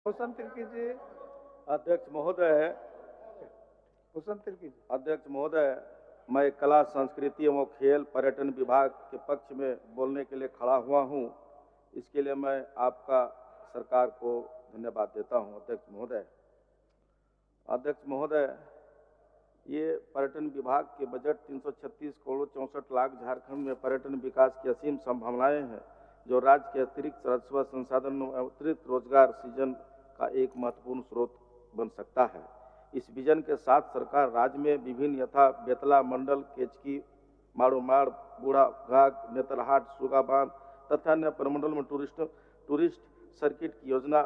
हुसन तिर्की जी। अध्यक्ष महोदय, हुसन तिर्की जी। अध्यक्ष महोदय, मैं कला, संस्कृति एवं खेल पर्यटन विभाग के पक्ष में बोलने के लिए खड़ा हुआ हूं। इसके लिए मैं आपका सरकार को धन्यवाद देता हूं। अध्यक्ष महोदय, ये पर्यटन विभाग के बजट 336 करोड़ 64 लाख झारखंड में पर्यटन विकास की असीम संभावनाएं हैं, जो राज्य के अतिरिक्त राजस्व संसाधन एवं अतिरिक्त रोजगार सृजन का एक महत्वपूर्ण स्रोत बन सकता है। इस विजन के साथ सरकार राज्य में विभिन्न यथा बेतला मंडल, केचकी, माड़ोमाड़, बूढ़ा घाघ, नेतरहाट, सुगाबांध तथा अन्य प्रमंडल में टूरिस्ट सर्किट की योजना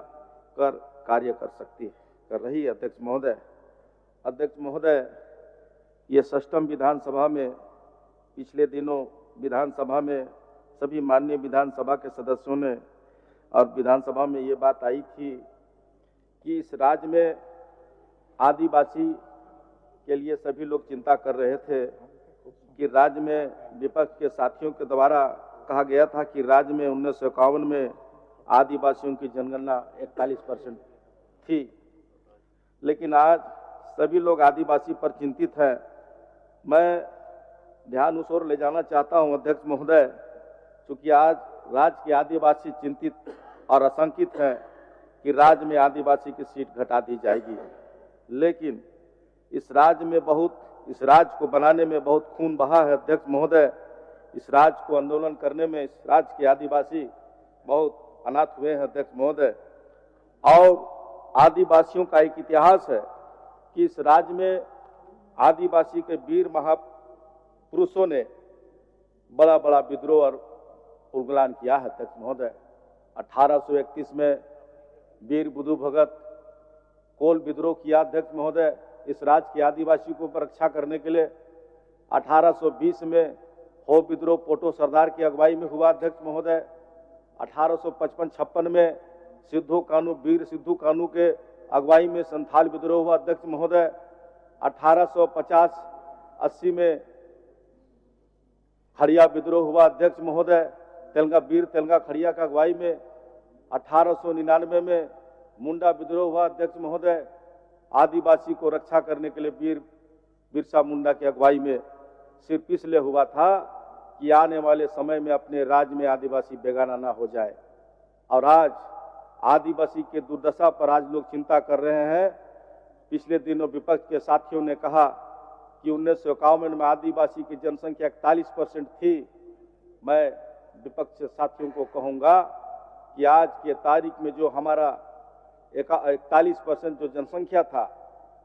कर कार्य कर रही है। अध्यक्ष महोदय, ये षष्ठम विधानसभा में पिछले दिनों विधानसभा में सभी माननीय विधानसभा के सदस्यों ने और विधानसभा में ये बात आई थी कि इस राज्य में आदिवासी के लिए सभी लोग चिंता कर रहे थे कि राज्य में विपक्ष के साथियों के द्वारा कहा गया था कि राज्य में 1951 में आदिवासियों की जनगणना 41% थी, लेकिन आज सभी लोग आदिवासी पर चिंतित हैं। मैं ध्यान उस ओर ले जाना चाहता हूं अध्यक्ष महोदय, क्योंकि आज राज्य के आदिवासी चिंतित और आशंकित हैं कि राज्य में आदिवासी की सीट घटा दी जाएगी, लेकिन इस राज्य को बनाने में बहुत खून बहा है। अध्यक्ष महोदय, इस राज्य को आंदोलन करने में इस राज्य के आदिवासी बहुत अनाथ हुए हैं। अध्यक्ष महोदय, और आदिवासियों का एक इतिहास है कि इस राज्य में आदिवासी के वीर महापुरुषों ने बड़ा बड़ा विद्रोह और उलगलान किया है। अध्यक्ष महोदय, 1831 में वीर बुधु भगत कोल विद्रोह किया। अध्यक्ष महोदय, इस राज्य के आदिवासी को रक्षा करने के लिए 1820 में हो विद्रोह पोटो सरदार की अगुवाई में हुआ। अध्यक्ष महोदय, 1855-56 में वीर सिद्धू कानू के अगुवाई में संथाल विद्रोह हुआ। अध्यक्ष महोदय, 1850-80 में खड़िया विद्रोह हुआ। अध्यक्ष महोदय, वीर तेलंगा खड़िया का अगुवाई में 1899 में मुंडा विद्रोह हुआ। अध्यक्ष महोदय, आदिवासी को रक्षा करने के लिए वीर बिरसा मुंडा की अगुवाई में सिर्फ इसलिए हुआ था कि आने वाले समय में अपने राज्य में आदिवासी बेगाना ना हो जाए। और आज आदिवासी के दुर्दशा पर आज लोग चिंता कर रहे हैं। पिछले दिनों विपक्ष के साथियों ने कहा कि 1951 में आदिवासी की जनसंख्या 41% थी। मैं विपक्ष के साथियों को कहूंगा कि आज के तारीख में जो हमारा 41% जो जनसंख्या था,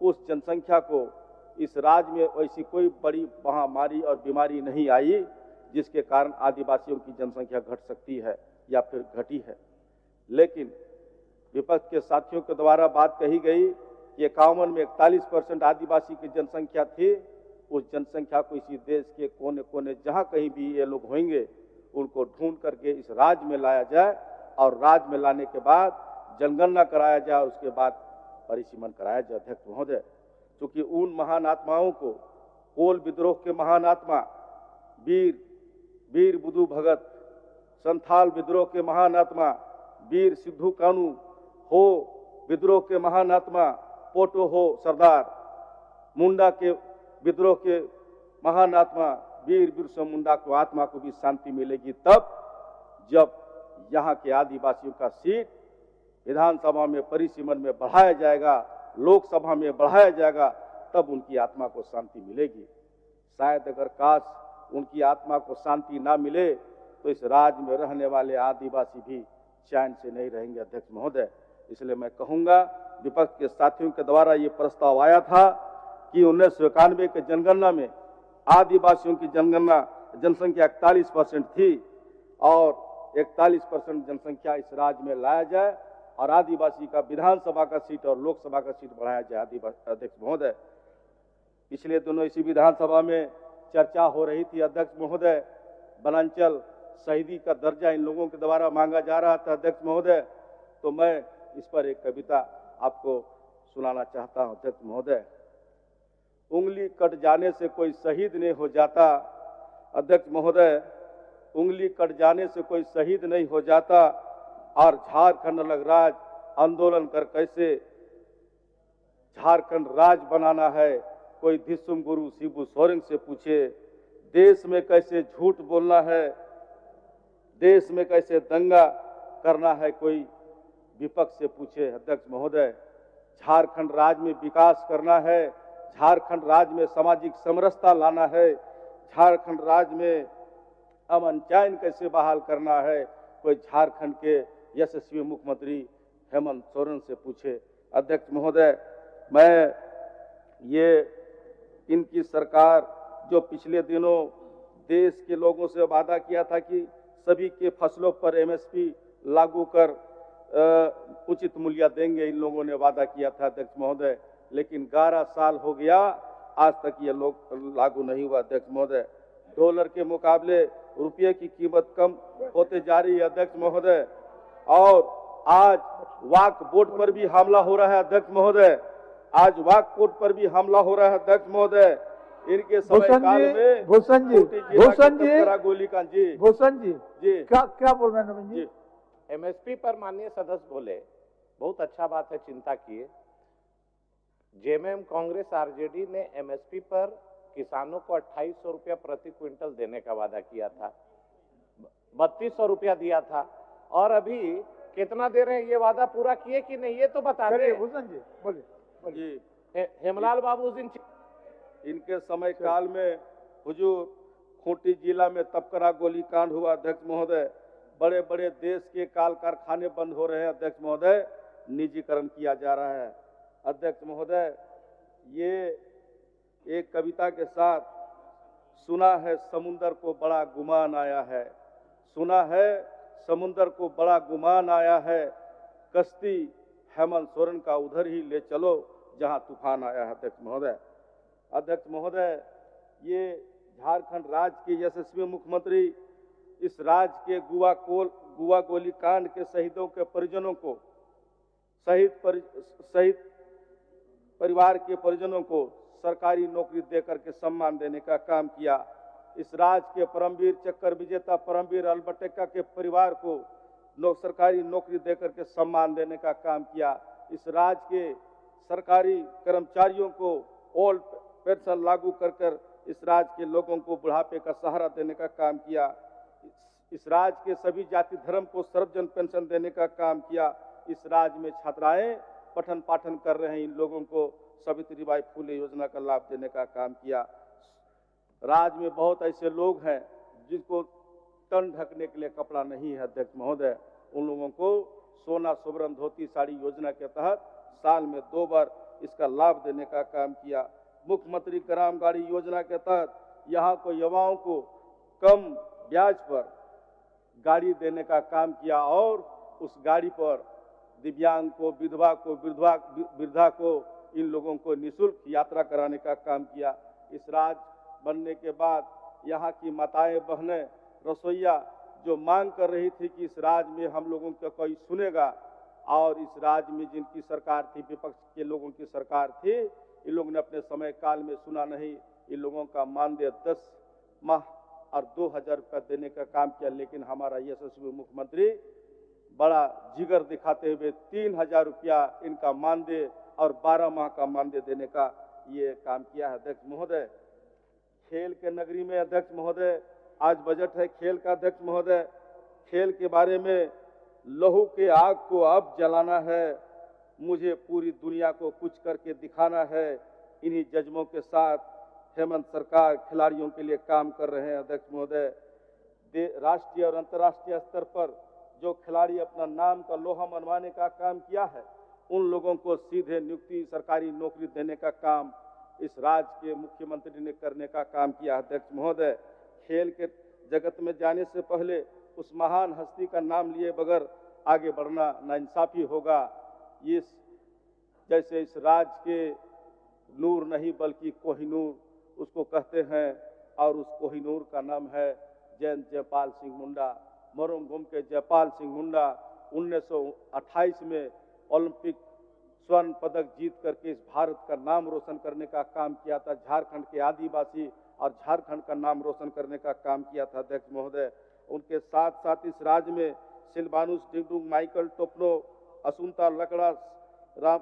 उस जनसंख्या को इस राज्य में ऐसी कोई बड़ी महामारी और बीमारी नहीं आई जिसके कारण आदिवासियों की जनसंख्या घट सकती है या फिर घटी है। लेकिन विपक्ष के साथियों के द्वारा बात कही गई कि 51 में 41% आदिवासी की जनसंख्या थी। उस जनसंख्या को इसी देश के कोने कोने जहां कहीं भी ये लोग होंगे उनको ढूंढ करके इस राज्य में लाया जाए और राज्य में लाने के बाद जनगणना कराया जाए, उसके बाद परिसीमन कराया जाए। अध्यक्ष महोदय, क्योंकि उन महान आत्माओं को, कोल विद्रोह के महान आत्मा वीर बुधु भगत, संथाल विद्रोह के महान आत्मा वीर सिद्धू कानू हो, विद्रोह के महान आत्मा पोटो हो सरदार, मुंडा के विद्रोह के महान आत्मा वीर बिरसा मुंडा को आत्मा को भी शांति मिलेगी तब जब यहाँ के आदिवासियों का सीट विधानसभा में परिसीमन में बढ़ाया जाएगा, लोकसभा में बढ़ाया जाएगा, तब उनकी आत्मा को शांति मिलेगी। शायद अगर काश उनकी आत्मा को शांति ना मिले तो इस राज्य में रहने वाले आदिवासी भी चैन से नहीं रहेंगे। अध्यक्ष महोदय, इसलिए मैं कहूंगा, विपक्ष के साथियों के द्वारा ये प्रस्ताव आया था कि 1991 के जनगणना में आदिवासियों की जनसंख्या 41% थी और 41% जनसंख्या इस राज्य में लाया जाए और आदिवासी का विधानसभा का सीट और लोकसभा का सीट बढ़ाया जाए। अध्यक्ष महोदय, पिछले दिनों इसी विधानसभा में चर्चा हो रही थी। अध्यक्ष महोदय, वनांचल शहीदी का दर्जा इन लोगों के द्वारा मांगा जा रहा था। अध्यक्ष महोदय, तो मैं इस पर एक कविता आपको सुनाना चाहता हूं। अध्यक्ष महोदय, उंगली कट जाने से कोई शहीद नहीं हो जाता। अध्यक्ष महोदय, उंगली कट जाने से कोई शहीद नहीं हो जाता और झारखंड अलग राज्य आंदोलन कर कैसे झारखंड राज बनाना है, कोई दिसुम गुरु शिबू सोरेन से पूछे। देश में कैसे झूठ बोलना है, देश में कैसे दंगा करना है, कोई विपक्ष से पूछे। अध्यक्ष महोदय, झारखंड राज्य में विकास करना है, झारखंड राज्य में सामाजिक समरसता लाना है, झारखंड राज्य में अमन चैन कैसे बहाल करना है, कोई झारखंड के यशस्वी मुख्यमंत्री हेमंत सोरेन से पूछे। अध्यक्ष महोदय, मैं ये इनकी सरकार जो पिछले दिनों देश के लोगों से वादा किया था कि सभी के फसलों पर एमएसपी लागू कर उचित मूल्य देंगे, इन लोगों ने वादा किया था अध्यक्ष महोदय, लेकिन 11 साल हो गया, आज तक ये लोग लागू नहीं हुआ। अध्यक्ष महोदय, डॉलर के मुकाबले रुपये की कीमत कम होते जा रही है अध्यक्ष महोदय, और आज वाक बोर्ड पर भी हमला हो रहा है अध्यक्ष महोदय, आज वाक बोर्ड पर भी हमला हो रहा है अध्यक्ष महोदय। इनके समय काल में भूषण जी क्या बोल रहे हैं जी? एमएसपी पर माननीय सदस्य बोले, बहुत अच्छा बात है, चिंता किए। जेएमएम कांग्रेस आरजेडी ने एमएसपी पर किसानों को 2800 रुपया प्रति क्विंटल देने का वादा किया था, 3200 रुपया दिया था, और अभी कितना दे रहे हैं, ये वादा पूरा किए कि नहीं, ये तो बता दें। भूषण जी बोलिए। हेमलाल बाबू उस दिन इनके समय काल में हुजूर खूंटी जिला में तपकरा गोलीकांड हुआ अध्यक्ष महोदय, बड़े बड़े देश के काल कारखाने बंद हो रहे हैं अध्यक्ष महोदय, निजीकरण किया जा रहा है अध्यक्ष महोदय। ये एक कविता के साथ, सुना है समुंदर को बड़ा गुमान आया है, सुना है समुंदर को बड़ा गुमान आया है, कश्ती हेमंत सोरेन का उधर ही ले चलो जहां तूफान आया है अध्यक्ष महोदय। अध्यक्ष महोदय, ये झारखंड राज्य के यशस्वी मुख्यमंत्री इस राज्य के गुआ गोलीकांड के शहीदों के परिजनों को, शहीद परिवार के परिजनों को सरकारी नौकरी देकर के सम्मान देने का काम किया। इस राज्य के परमवीर चक्कर विजेता परमवीर अल्बर्ट एक्का के परिवार को सरकारी नौकरी देकर के सम्मान देने का काम किया। इस राज्य के सरकारी कर्मचारियों को ओल्ड पेंशन लागू कर इस राज्य के लोगों को बुढ़ापे का सहारा देने का काम किया। इस राज्य के सभी जाति धर्म को सर्वजन पेंशन देने का काम किया। इस राज्य में छात्राएं पठन पाठन कर रहे हैं, इन लोगों को सावित्रीबाई फुले योजना का लाभ देने का काम किया। राज्य में बहुत ऐसे लोग हैं जिनको तन ढकने के लिए कपड़ा नहीं है अध्यक्ष महोदय, उन लोगों को सोना सुवर्ण धोती साड़ी योजना के तहत साल में 2 बार इसका लाभ देने का काम किया। मुख्यमंत्री ग्राम गाड़ी योजना के तहत यहाँ को युवाओं को कम ब्याज पर गाड़ी देने का काम किया, और उस गाड़ी पर दिव्यांग को, विधवा को, वृद्धा को, इन लोगों को निःशुल्क यात्रा कराने का काम किया। इस राज्य बनने के बाद यहाँ की माताएं बहनें रसोईया जो मांग कर रही थी कि इस राज्य में हम लोगों का कोई सुनेगा, और इस राज्य में जिनकी सरकार थी, विपक्ष के लोगों की सरकार थी, इन लोगों ने अपने समय काल में सुना नहीं। इन लोगों का मानदेय 10 माह और 2000 रुपया देने का काम किया, लेकिन हमारा यशस्वी मुख्यमंत्री बड़ा जिगर दिखाते हुए 3000 रुपया इनका मानदेय और 12 माह का मानदेय देने का ये काम किया है अध्यक्ष महोदय। खेल के नगरी में अध्यक्ष महोदय, आज बजट है खेल का अध्यक्ष महोदय, खेल के बारे में लहू के आग को अब जलाना है, मुझे पूरी दुनिया को कुछ करके दिखाना है। इन्हीं जज्बों के साथ हेमंत सरकार खिलाड़ियों के लिए काम कर रहे हैं अध्यक्ष महोदय। राष्ट्रीय और अंतर्राष्ट्रीय स्तर पर जो खिलाड़ी अपना नाम का लोहा मनवाने का काम किया है, उन लोगों को सीधे नियुक्ति सरकारी नौकरी देने का काम इस राज्य के मुख्यमंत्री ने करने का काम किया अध्यक्ष महोदय। खेल के जगत में जाने से पहले उस महान हस्ती का नाम लिए बगैर आगे बढ़ना नाइंसाफी होगा। इस जैसे इस राज्य के नूर नहीं बल्कि कोहिनूर उसको कहते हैं, और उस कोहिनूर का नाम है जयंत जयपाल सिंह मुंडा। मरुम घूम के जयपाल सिंह मुंडा 1928 में ओलंपिक स्वर्ण पदक जीत करके इस भारत का नाम रोशन करने का काम किया था, झारखंड के आदिवासी और झारखंड का नाम रोशन करने का काम किया था अध्यक्ष महोदय। उनके साथ साथ इस राज्य में सिलवानुस डिंगडुंग, माइकल टोपनो असुमता लकड़ा, राम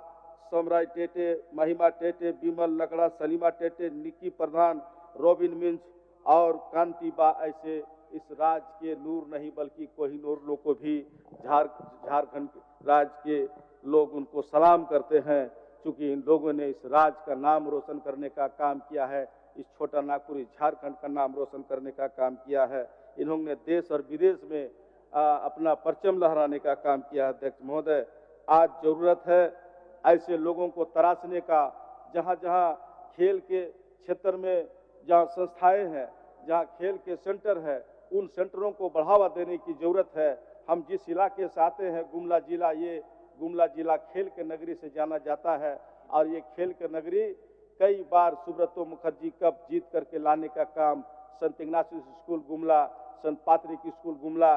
समराय टेटे, महिमा टेटे, बिमल लकड़ा, सलीमा टेटे, निक्की प्रधान, रॉबिन मिंज और कांति बा ऐसे इस राज्य के नूर नहीं बल्कि कोहिनूर लोग को भी झारखंड राज्य के लोग उनको सलाम करते हैं, क्योंकि इन लोगों ने इस राज्य का नाम रोशन करने का काम किया है, इस छोटा नागपुर झारखंड का नाम रोशन करने का काम किया है। इन्होंने देश और विदेश में अपना परचम लहराने का काम किया है। अध्यक्ष महोदय, आज जरूरत है ऐसे लोगों को तराशने का, जहां जहां खेल के क्षेत्र में जहां संस्थाएं हैं, जहां खेल के सेंटर है, उन सेंटरों को बढ़ावा देने की जरूरत है। हम जिस इलाके से आते हैं गुमला जिला, ये गुमला जिला खेल के नगरी से जाना जाता है और ये खेल के नगरी कई बार सुब्रतो मुखर्जी कप जीत करके लाने का काम संत इग्नाशियस स्कूल गुमला, संत पात्रिक स्कूल गुमला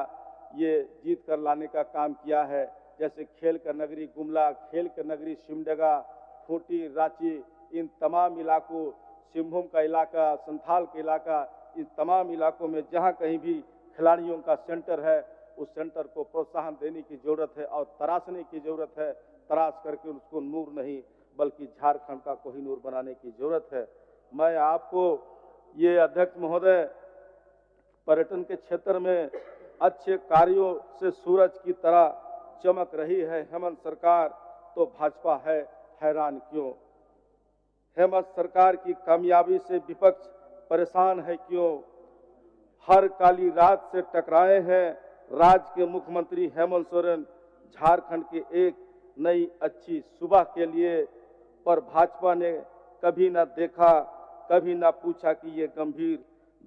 ये जीत कर लाने का काम किया है। जैसे खेल का नगरी गुमला, खेल का नगरी सिमडेगा, खूंटी, रांची, इन तमाम इलाकों, सिंहभूम का इलाका, संथाल का इलाका, इन तमाम इलाकों में जहां कहीं भी खिलाड़ियों का सेंटर है, उस सेंटर को प्रोत्साहन देने की जरूरत है और तराशने की जरूरत है। तराश करके उसको नूर नहीं बल्कि झारखंड का कोहिनूर बनाने की जरूरत है। मैं आपको ये अध्यक्ष महोदय, पर्यटन के क्षेत्र में अच्छे कार्यों से सूरज की तरह चमक रही है हेमंत सरकार, तो भाजपा है हैरान क्यों? हेमंत सरकार की कामयाबी से विपक्ष परेशान है क्यों? हर काली रात से टकराए हैं राज्य के मुख्यमंत्री हेमंत सोरेन झारखंड की एक नई अच्छी सुबह के लिए, पर भाजपा ने कभी न देखा, कभी न पूछा कि ये गंभीर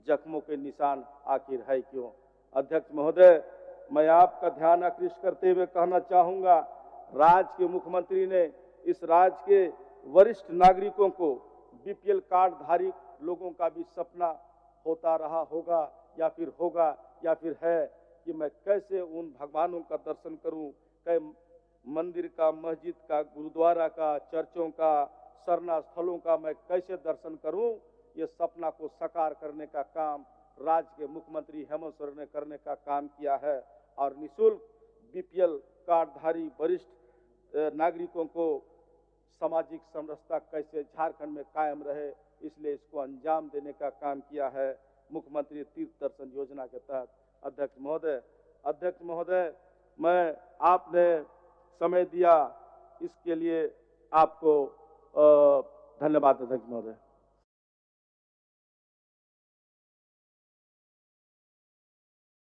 जख्मों के निशान आखिर है क्यों? अध्यक्ष महोदय, मैं आपका ध्यान आकृष्ट करते हुए कहना चाहूंगा, राज्य के मुख्यमंत्री ने इस राज्य के वरिष्ठ नागरिकों को, बीपीएल कार्डधारी लोगों का भी सपना होता रहा होगा या फिर होगा या फिर है कि मैं कैसे उन भगवानों का दर्शन करूं, कै मंदिर का, मस्जिद का, गुरुद्वारा का, चर्चों का, सरना स्थलों का मैं कैसे दर्शन करूं। ये सपना को साकार करने का काम राज्य के मुख्यमंत्री हेमंत सोरेन ने करने का काम किया है और निःशुल्क बीपीएल कार्डधारी वरिष्ठ नागरिकों को सामाजिक समरसता कैसे झारखंड में कायम रहे, इसलिए इसको अंजाम देने का काम किया है मुख्यमंत्री तीर्थ दर्शन योजना के तहत। अध्यक्ष महोदय, मैं आपने समय दिया इसके लिए आपको धन्यवाद अध्यक्ष महोदय।